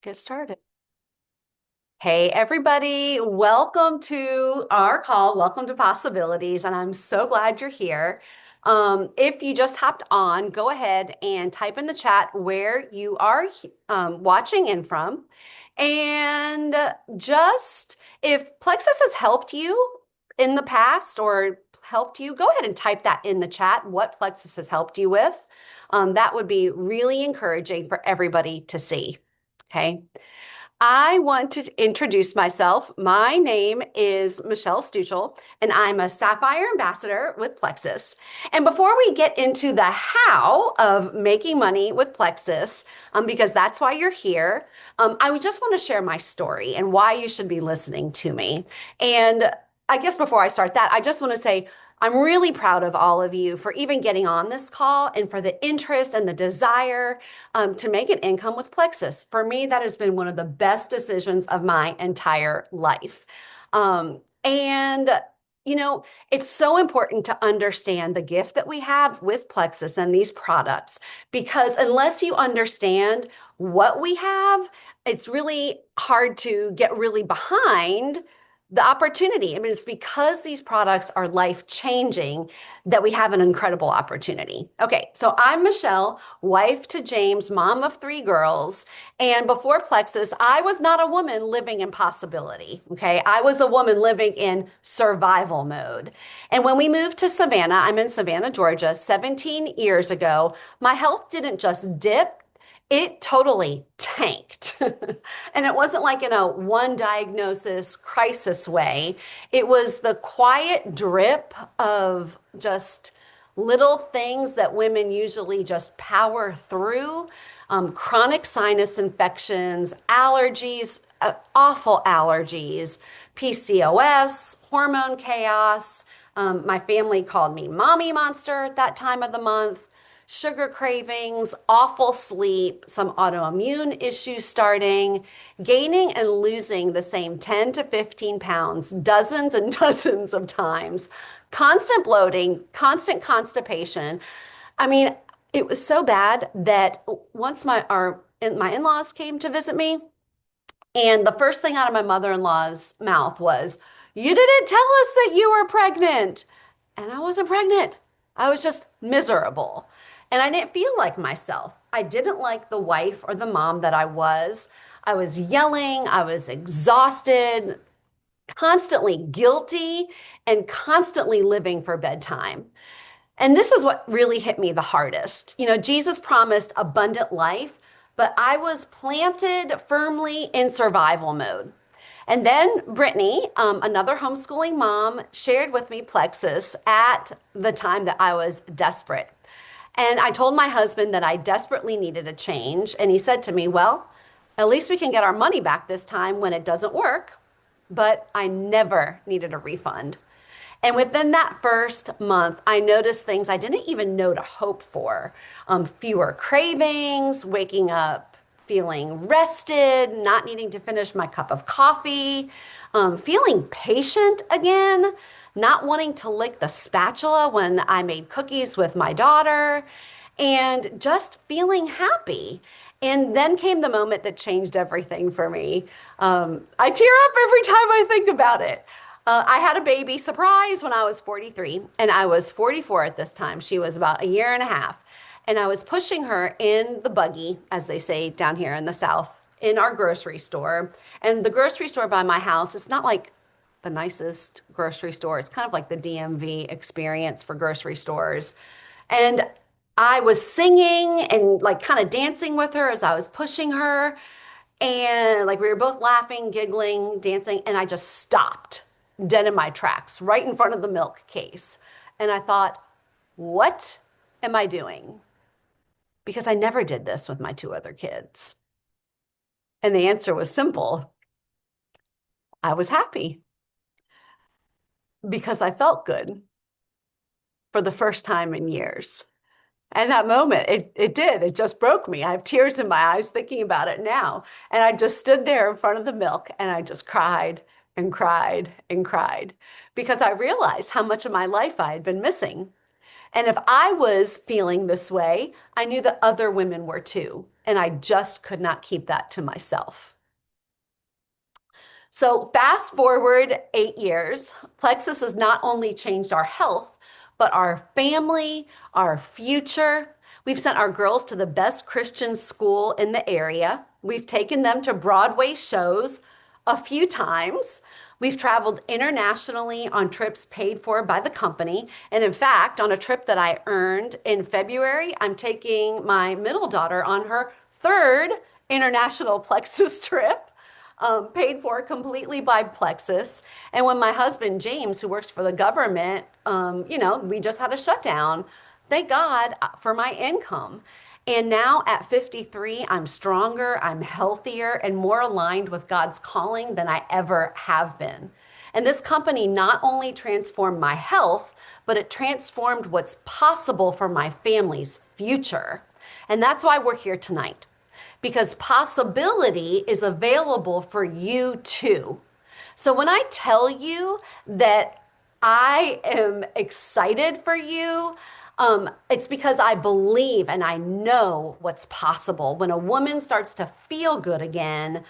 Get started. Hey, everybody. Welcome to our call. Welcome to Possibilities. And I'm so glad you're here. If you just hopped on, go ahead and type in the chat where you are watching in from. And just if Plexus has helped you in the past or helped you, go ahead and type that in the chat, what Plexus has helped you with. That would be really encouraging for everybody to see. Okay. I want to introduce myself. My name is Michelle Stuchel, and I'm a Sapphire Ambassador with Plexus. And before we get into the how of making money with Plexus, because that's why you're here, I would just want to share my story and why you should be listening to me. And I guess before I start that, I just want to say I'm really proud of all of you for even getting on this call and for the interest and the desire to make an income with Plexus. For me, that has been one of the best decisions of my entire life. And it's so important to understand the gift that we have with Plexus and these products, because unless you understand what we have, it's really hard to get really behind the opportunity. I mean, it's because these products are life-changing that we have an incredible opportunity. Okay, so I'm Michelle, wife to James, mom of three girls. And before Plexus, I was not a woman living in possibility. Okay, I was a woman living in survival mode. And when we moved to Savannah, I'm in Savannah, Georgia, 17 years ago, my health didn't just dip. It totally tanked. And it wasn't like in a one diagnosis crisis way. It was the quiet drip of just little things that women usually just power through. Chronic sinus infections, allergies, awful allergies, PCOS, hormone chaos. My family called me Mommy Monster at that time of the month. Sugar cravings, awful sleep, some autoimmune issues starting, gaining and losing the same 10 to 15 pounds dozens and dozens of times, constant bloating, constant constipation. I mean, it was so bad that once my in-laws came to visit me, and the first thing out of my mother-in-law's mouth was, "You didn't tell us that you were pregnant." And I wasn't pregnant. I was just miserable. And I didn't feel like myself. I didn't like the wife or the mom that I was. I was yelling. I was exhausted, constantly guilty, and constantly living for bedtime. And this is what really hit me the hardest. You know, Jesus promised abundant life, but I was planted firmly in survival mode. And then Brittany, another homeschooling mom, shared with me Plexus at the time that I was desperate. And I told my husband that I desperately needed a change. And he said to me, "Well, at least we can get our money back this time when it doesn't work." But I never needed a refund. And within that first month, I noticed things I didn't even know to hope for. Fewer cravings, waking up feeling rested, not needing to finish my cup of coffee, feeling patient again, not wanting to lick the spatula when I made cookies with my daughter, and just feeling happy. And then came the moment that changed everything for me. I tear up every time I think about it. I had a baby surprise when I was 43, and I was 44 at this time. She was about a year and a half. And I was pushing her in the buggy, as they say down here in the South, in our grocery store. And the grocery store by my house, it's not like the nicest grocery store. It's kind of like the DMV experience for grocery stores. And I was singing and like kind of dancing with her as I was pushing her. And like we were both laughing, giggling, dancing. And I just stopped dead in my tracks right in front of the milk case. And I thought, what am I doing? Because I never did this with my two other kids. And the answer was simple. I was happy because I felt good for the first time in years. And that moment, it did. It just broke me. I have tears in my eyes thinking about it now. And I just stood there in front of the milk and I just cried and cried and cried because I realized how much of my life I had been missing. And if I was feeling this way, I knew that other women were too. And I just could not keep that to myself. So, fast forward 8 years, Plexus has not only changed our health, but our family, our future. We've sent our girls to the best Christian school in the area. We've taken them to Broadway shows a few times. We've traveled internationally on trips paid for by the company. And in fact, on a trip that I earned in February, I'm taking my middle daughter on her third international Plexus trip, paid for completely by Plexus. And when my husband, James, who works for the government, we just had a shutdown. Thank God for my income. And now at 53, I'm stronger, I'm healthier, and more aligned with God's calling than I ever have been. And this company not only transformed my health, but it transformed what's possible for my family's future. And that's why we're here tonight, because possibility is available for you too. So when I tell you that I am excited for you, it's because I believe and I know what's possible when a woman starts to feel good again.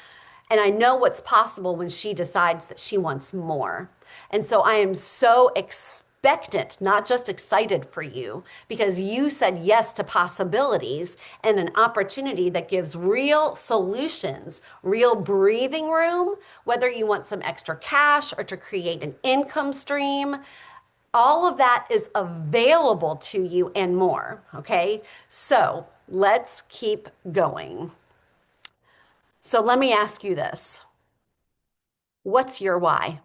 And I know what's possible when she decides that she wants more. And so I am so expectant, not just excited for you, because you said yes to possibilities and an opportunity that gives real solutions, real breathing room, whether you want some extra cash or to create an income stream. All of that is available to you and more. Okay. So let's keep going. So let me ask you this. What's your why?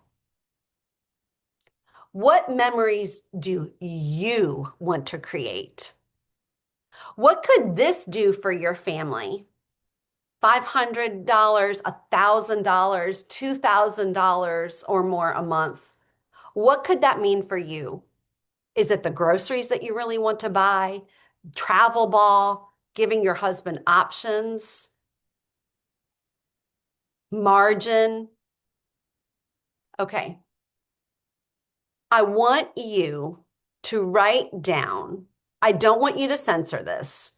What memories do you want to create? What could this do for your family? $500, $1,000, $2,000 or more a month. What could that mean for you? Is it the groceries that you really want to buy? Travel ball, giving your husband options, margin? Okay. I want you to write down. I don't want you to censor this.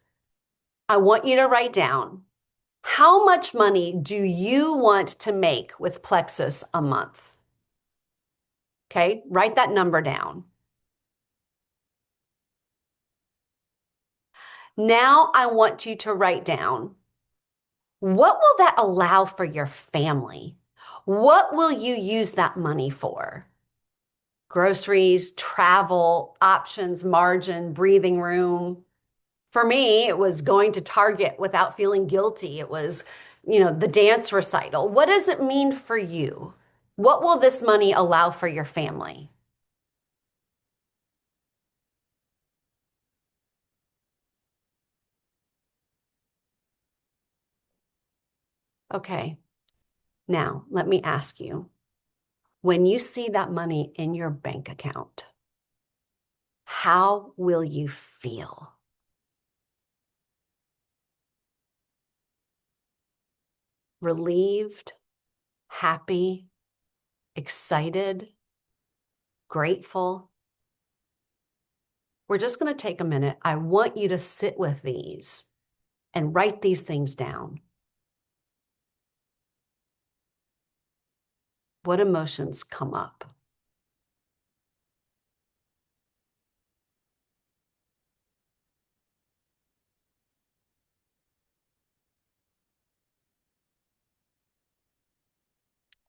I want you to write down, how much money do you want to make with Plexus a month? Okay, write that number down. Now I want you to write down, what will that allow for your family? What will you use that money for? Groceries, travel, options, margin, breathing room. For me, it was going to Target without feeling guilty. It was, the dance recital. What does it mean for you? What will this money allow for your family? Okay, now let me ask you, when you see that money in your bank account, how will you feel? Relieved, happy, excited, grateful? We're just going to take a minute. I want you to sit with these and write these things down. What emotions come up?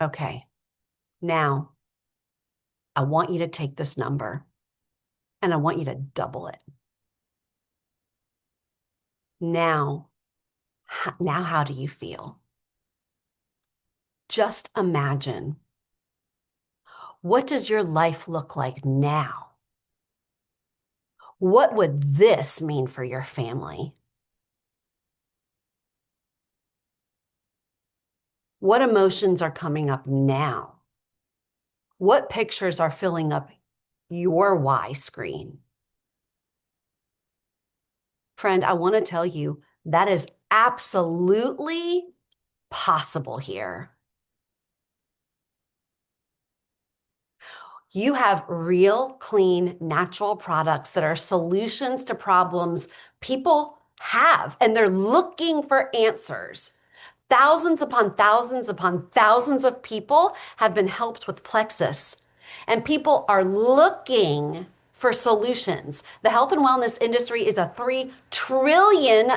Okay, now I want you to take this number and I want you to double it. Now, how do you feel? Just imagine, what does your life look like now? What would this mean for your family? What emotions are coming up now? What pictures are filling up your why screen? Friend, I want to tell you that is absolutely possible here. You have real, clean, natural products that are solutions to problems people have, and they're looking for answers. Thousands upon thousands upon thousands of people have been helped with Plexus, and people are looking for solutions. The health and wellness industry is a $3 trillion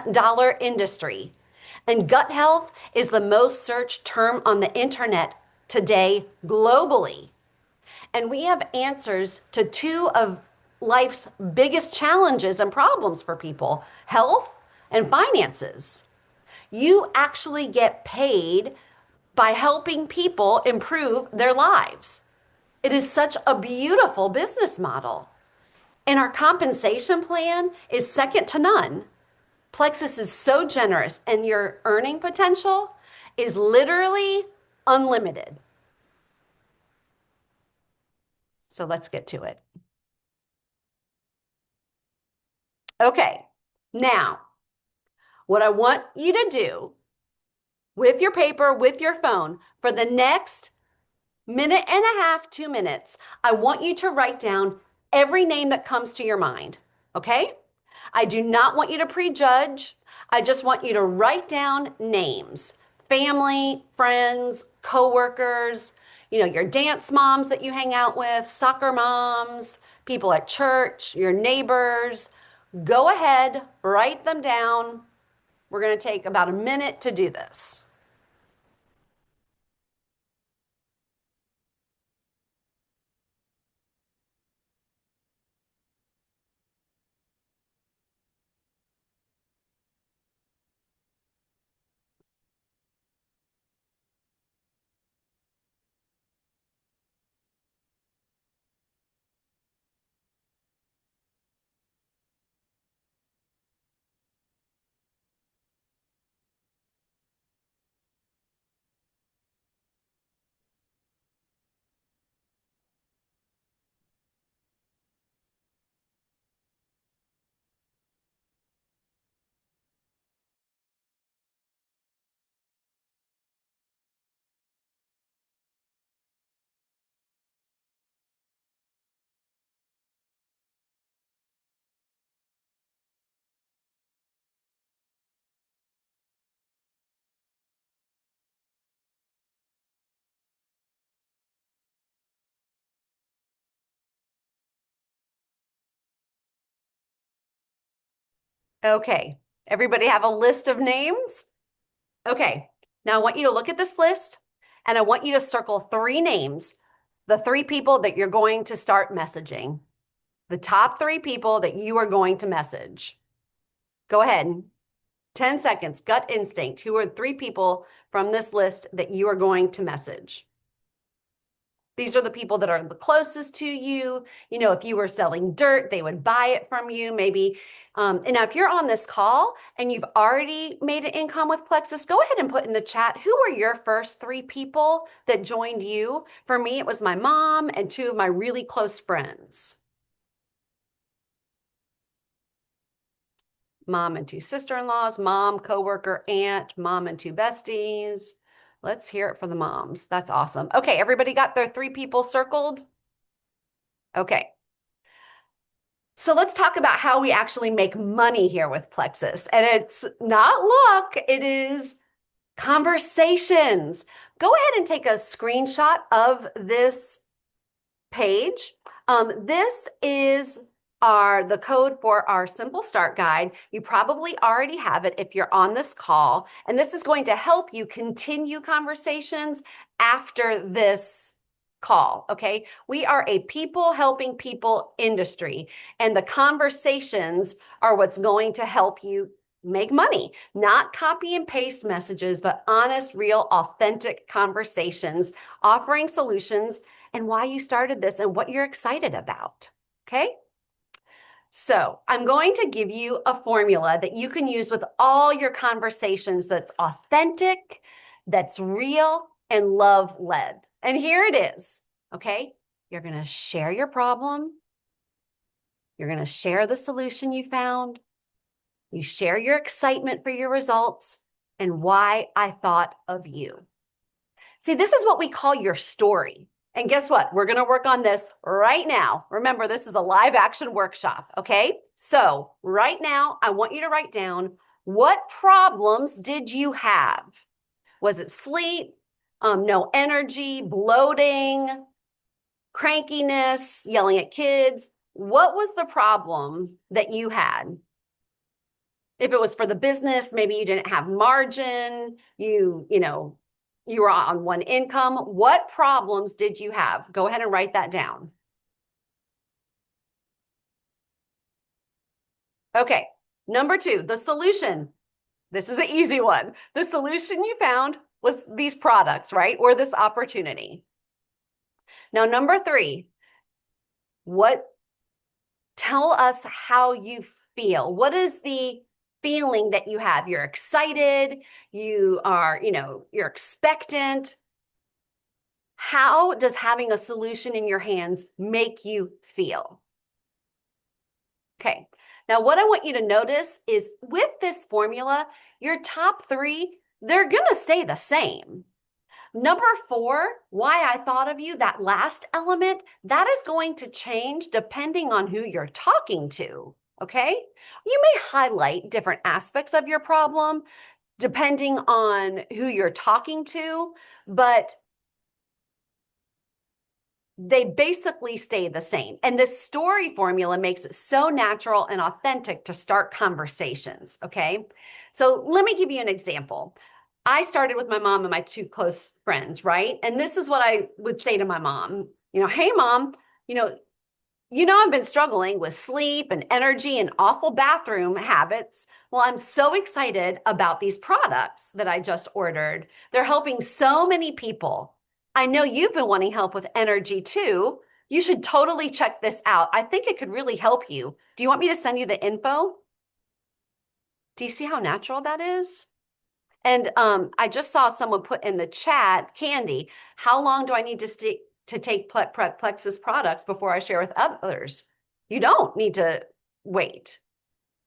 industry, and gut health is the most searched term on the internet today globally. And we have answers to two of life's biggest challenges and problems for people: health and finances. You actually get paid by helping people improve their lives. It is such a beautiful business model. And our compensation plan is second to none. Plexus is so generous, and your earning potential is literally unlimited. So let's get to it. Okay, now, what I want you to do with your paper, with your phone, for the next minute and a half, 2 minutes, I want you to write down every name that comes to your mind. Okay? I do not want you to prejudge. I just want you to write down names: family, friends, coworkers, your dance moms that you hang out with, soccer moms, people at church, your neighbors. Go ahead, write them down. We're going to take about a minute to do this. Okay, everybody have a list of names? Okay, now I want you to look at this list, and I want you to circle three names, the three people that you're going to start messaging, the top three people that you are going to message. Go ahead. 10 seconds, gut instinct. Who are three people from this list that you are going to message? These are the people that are the closest to you. If you were selling dirt, they would buy it from you, maybe. And now, if you're on this call and you've already made an income with Plexus, go ahead and put in the chat, who were your first three people that joined you? For me, it was my mom and two of my really close friends. Mom and two sister-in-laws, mom, coworker, aunt, mom and two besties. Let's hear it from the moms. That's awesome. Okay, everybody got their three people circled? Okay. So let's talk about how we actually make money here with Plexus. And it's not luck, it is conversations. Go ahead and take a screenshot of this page. This is the code for our Simple Start Guide. You probably already have it if you're on this call, and this is going to help you continue conversations after this call, okay? We are a people helping people industry, and the conversations are what's going to help you make money. Not copy and paste messages, but honest, real, authentic conversations, offering solutions and why you started this and what you're excited about, okay? So I'm going to give you a formula that you can use with all your conversations that's authentic, that's real, and love-led. And here it is, okay? You're going to share your problem. You're going to share the solution you found. You share your excitement for your results and why I thought of you. See, this is what we call your story. And guess what? We're going to work on this right now. Remember, this is a live action workshop, okay? So right now, I want you to write down, what problems did you have? Was it sleep, no energy, bloating, crankiness, yelling at kids? What was the problem that you had? If it was for the business, maybe you didn't have margin, you were on one income. What problems did you have? Go ahead and write that down. Okay. Number two, the solution. This is an easy one. The solution you found was these products, right? Or this opportunity. Now, number three, what tell us how you feel. What is the feeling that you have? You're excited, you are, you're expectant. How does having a solution in your hands make you feel? Okay. Now, what I want you to notice is with this formula, your top three, they're going to stay the same. Number four, why I thought of you, that last element, that is going to change depending on who you're talking to. Okay. You may highlight different aspects of your problem depending on who you're talking to, but they basically stay the same. And this story formula makes it so natural and authentic to start conversations. Okay. So let me give you an example. I started with my mom and my two close friends, right? And this is what I would say to my mom, hey, mom, you know, I've been struggling with sleep and energy and awful bathroom habits. Well, I'm so excited about these products that I just ordered. They're helping so many people. I know you've been wanting help with energy too. You should totally check this out. I think it could really help you. Do you want me to send you the info? Do you see how natural that is? And I just saw someone put in the chat, Candy, how long do I need to take Plexus products before I share with others? You don't need to wait.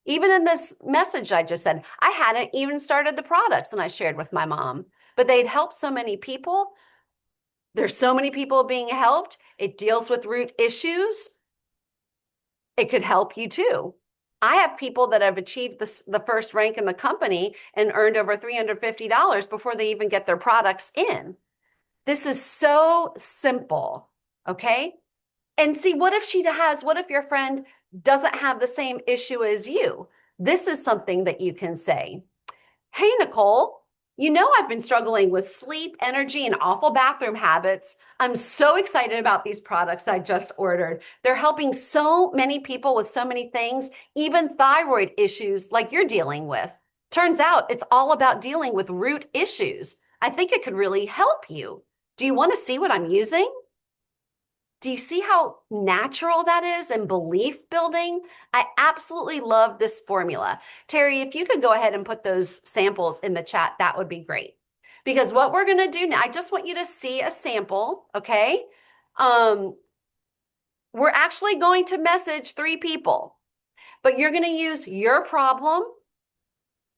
Even in this message I just said, I hadn't even started the products and I shared with my mom, but they'd helped so many people. There's so many people being helped. It deals with root issues. It could help you too. I have people that have achieved the first rank in the company and earned over $350 before they even get their products in. This is so simple, okay? And see, what if your friend doesn't have the same issue as you? This is something that you can say. Hey, Nicole, I've been struggling with sleep, energy, and awful bathroom habits. I'm so excited about these products I just ordered. They're helping so many people with so many things, even thyroid issues like you're dealing with. Turns out it's all about dealing with root issues. I think it could really help you. Do you want to see what I'm using? Do you see how natural that is and belief building? I absolutely love this formula. Terry, if you could go ahead and put those samples in the chat, that would be great. Because what we're going to do now, I just want you to see a sample, okay? We're actually going to message three people, but you're going to use your problem,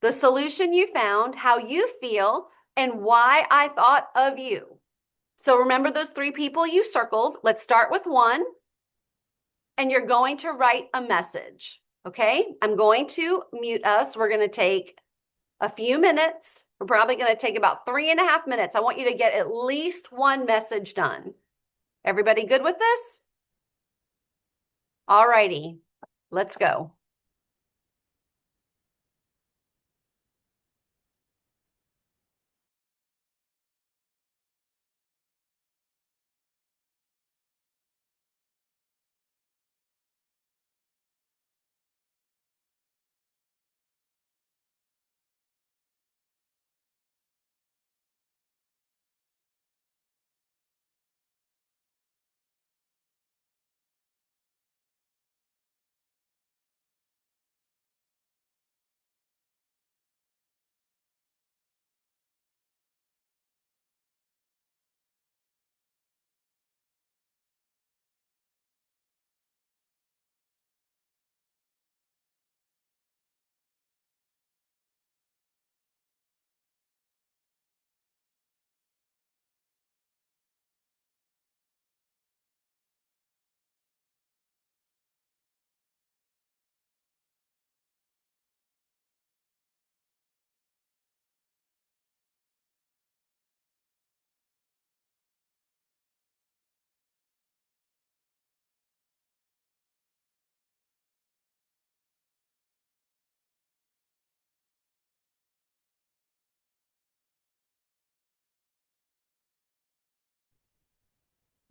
the solution you found, how you feel, and why I thought of you. So remember those three people you circled. Let's start with one. And you're going to write a message. Okay. I'm going to mute us. We're going to take a few minutes. We're probably going to take about 3.5 minutes. I want you to get at least one message done. Everybody good with this? All righty. Let's go.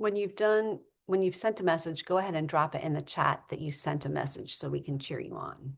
when you've sent a message, go ahead and drop it in the chat that you sent a message so we can cheer you on.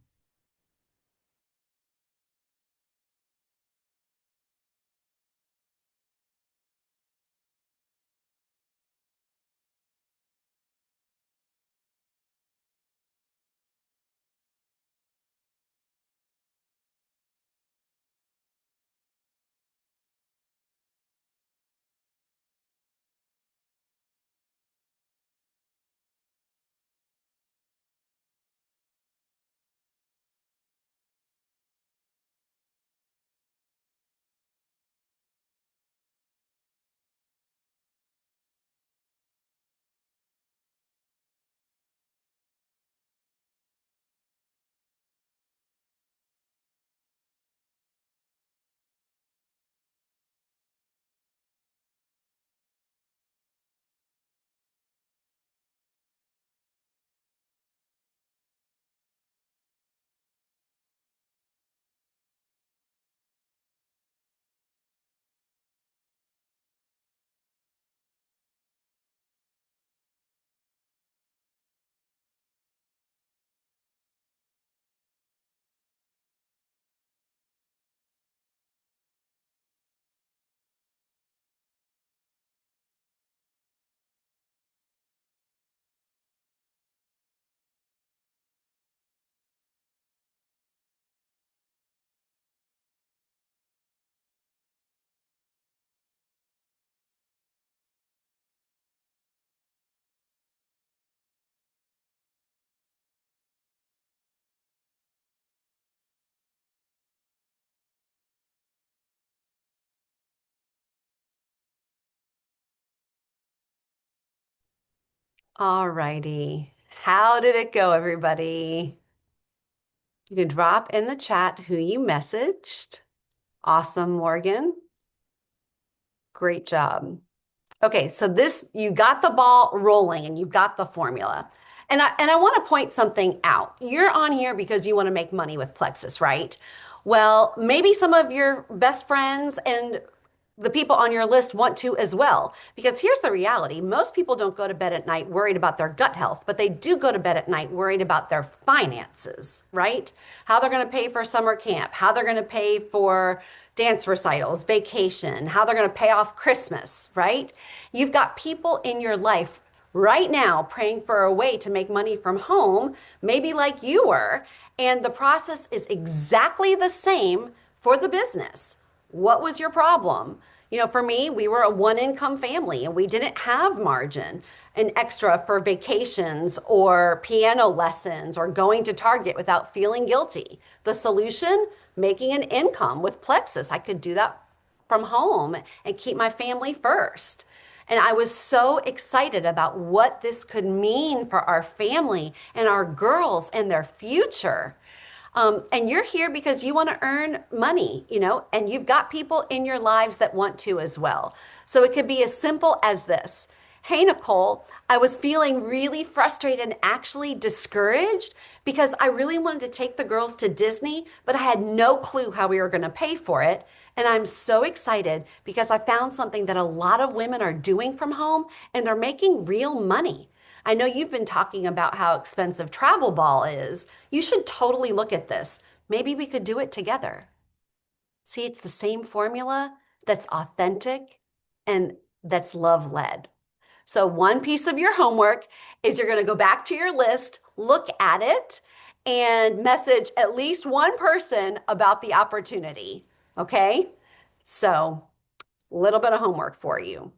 All righty. How did it go, everybody? You can drop in the chat who you messaged. Awesome, Morgan. Great job. Okay, so this, you got the ball rolling and you've got the formula. And I want to point something out. You're on here because you want to make money with Plexus, right? Well, maybe some of your best friends and the people on your list want to as well. Because here's the reality. Most people don't go to bed at night worried about their gut health, but they do go to bed at night worried about their finances, right? How they're going to pay for summer camp, how they're going to pay for dance recitals, vacation, how they're going to pay off Christmas, right? You've got people in your life right now praying for a way to make money from home, maybe like you were, and the process is exactly the same for the business. What was your problem? You know, for me, we were a one income family and we didn't have margin and extra for vacations or piano lessons or going to Target without feeling guilty. The solution, making an income with Plexus. I could do that from home and keep my family first. And I was so excited about what this could mean for our family and our girls and their future. And you're here because you want to earn money, you know, and you've got people in your lives that want to as well. So it could be as simple as this. Hey, Nicole, I was feeling really frustrated and actually discouraged because I really wanted to take the girls to Disney, but I had no clue how we were going to pay for it. And I'm so excited because I found something that a lot of women are doing from home and they're making real money. I know you've been talking about how expensive travel ball is. You should totally look at this. Maybe we could do it together. See, it's the same formula that's authentic and that's love led. So, one piece of your homework is you're going to go back to your list, look at it, and message at least one person about the opportunity. Okay? So, a little bit of homework for you.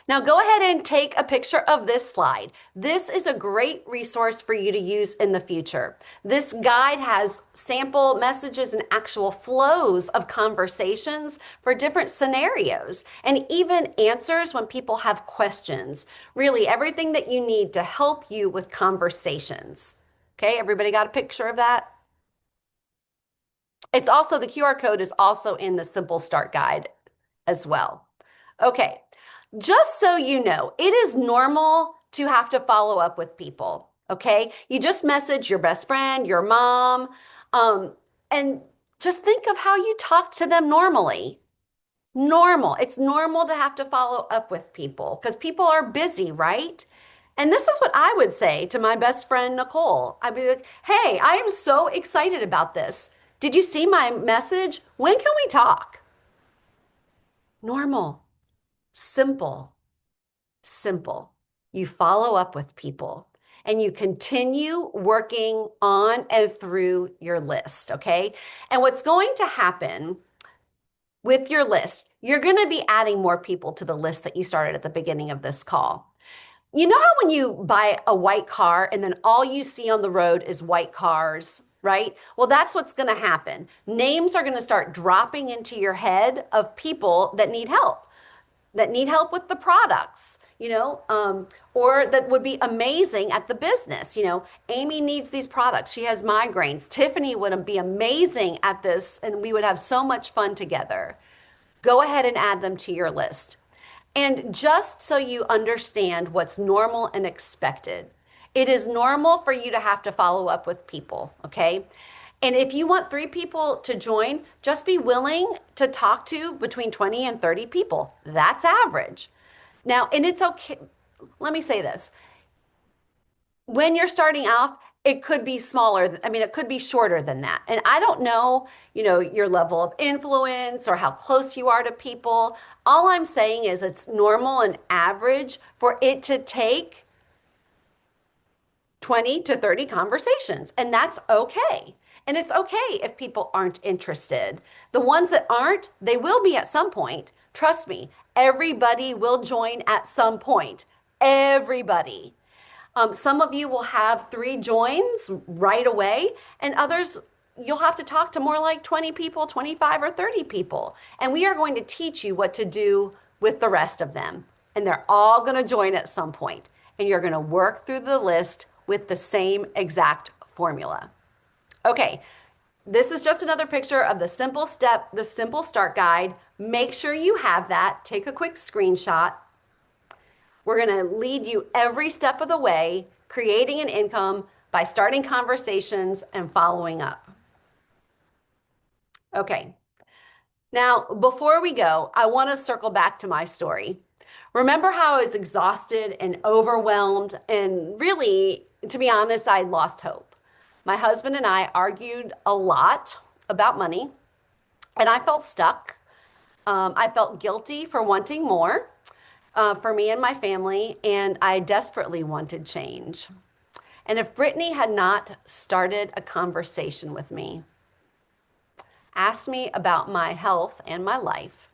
Now go ahead and take a picture of this slide. This is a great resource for you to use in the future. This guide has sample messages and actual flows of conversations for different scenarios and even answers when people have questions. Really everything that you need to help you with conversations. Okay, everybody got a picture of that? It's also, the QR code is also in the Simple Start Guide as well. Okay, just so you know, it is normal to have to follow up with people, okay? You just message your best friend, your mom, and just think of how you talk to them normally. Normal. It's normal to have to follow up with people because people are busy, right? And this is what I would say to my best friend, Nicole. I'd be like, hey, I am so excited about this. Did you see my message? When can we talk? Normal, simple, simple. You follow up with people and you continue working on and through your list, okay? And what's going to happen with your list, you're going to be adding more people to the list that you started at the beginning of this call. You know how when you buy a white car and then all you see on the road is white cars, right? Well, that's what's going to happen. Names are going to start dropping into your head of people that need help with the products, or that would be amazing at the business. Amy needs these products. She has migraines. Tiffany would be amazing at this, and we would have so much fun together. Go ahead and add them to your list. And just so you understand what's normal and expected, it is normal for you to have to follow up with people, okay? And if you want 3 people to join, just be willing to talk to between 20 and 30 people. That's average. Now, and it's okay. Let me say this. When you're starting off, it could be smaller. I mean, it could be shorter than that. And I don't know, your level of influence or how close you are to people. All I'm saying is it's normal and average for it to take 20 to 30 conversations, and that's okay. And it's okay if people aren't interested. The ones that aren't, they will be at some point. Trust me, everybody will join at some point. Everybody. Some of you will have 3 joins right away, and others you'll have to talk to more like 20 people, 25 or 30 people. And we are going to teach you what to do with the rest of them. And they're all going to join at some point. And you're going to work through the list with the same exact formula. Okay, this is just another picture of the simple start guide. Make sure you have that. Take a quick screenshot. We're going to lead you every step of the way, creating an income by starting conversations and following up. Okay. Now, before we go, I want to circle back to my story. Remember how I was exhausted and overwhelmed, and really, to be honest, I lost hope. My husband and I argued a lot about money, and I felt stuck. I felt guilty for wanting more for me and my family, and I desperately wanted change. And if Brittany had not started a conversation with me, asked me about my health and my life,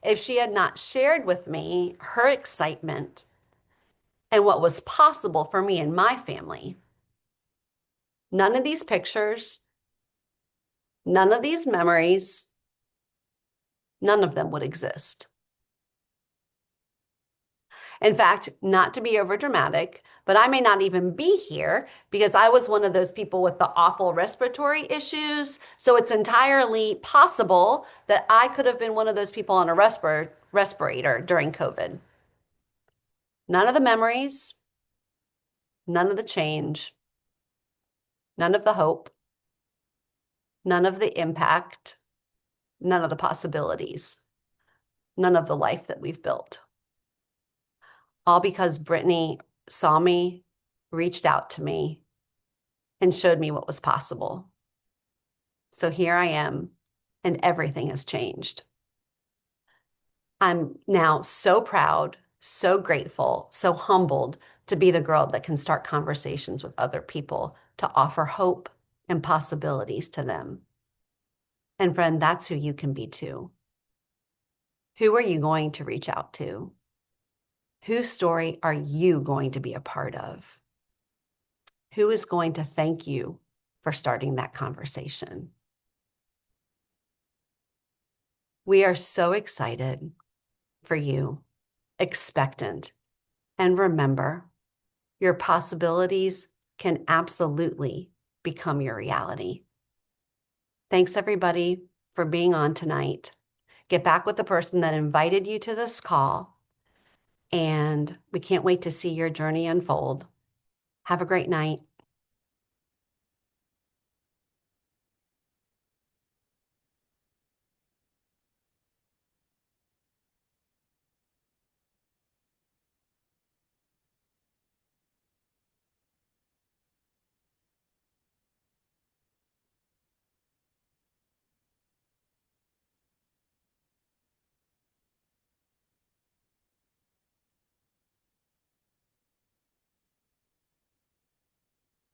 if she had not shared with me her excitement and what was possible for me and my family, none of these pictures, none of these memories, none of them would exist. In fact, not to be overdramatic, but I may not even be here because I was one of those people with the awful respiratory issues. So it's entirely possible that I could have been one of those people on a respirator during COVID. None of the memories, none of the change, none of the hope, none of the impact, none of the possibilities, none of the life that we've built. All because Brittany saw me, reached out to me, and showed me what was possible. So here I am, and everything has changed. I'm now so proud, so grateful, so humbled to be the girl that can start conversations with other people to offer hope and possibilities to them. And friend, that's who you can be too. Who are you going to reach out to? Whose story are you going to be a part of? Who is going to thank you for starting that conversation? We are so excited for you, expectant, and remember, your possibilities can absolutely become your reality. Thanks, everybody, for being on tonight. Get back with the person that invited you to this call, and we can't wait to see your journey unfold. Have a great night.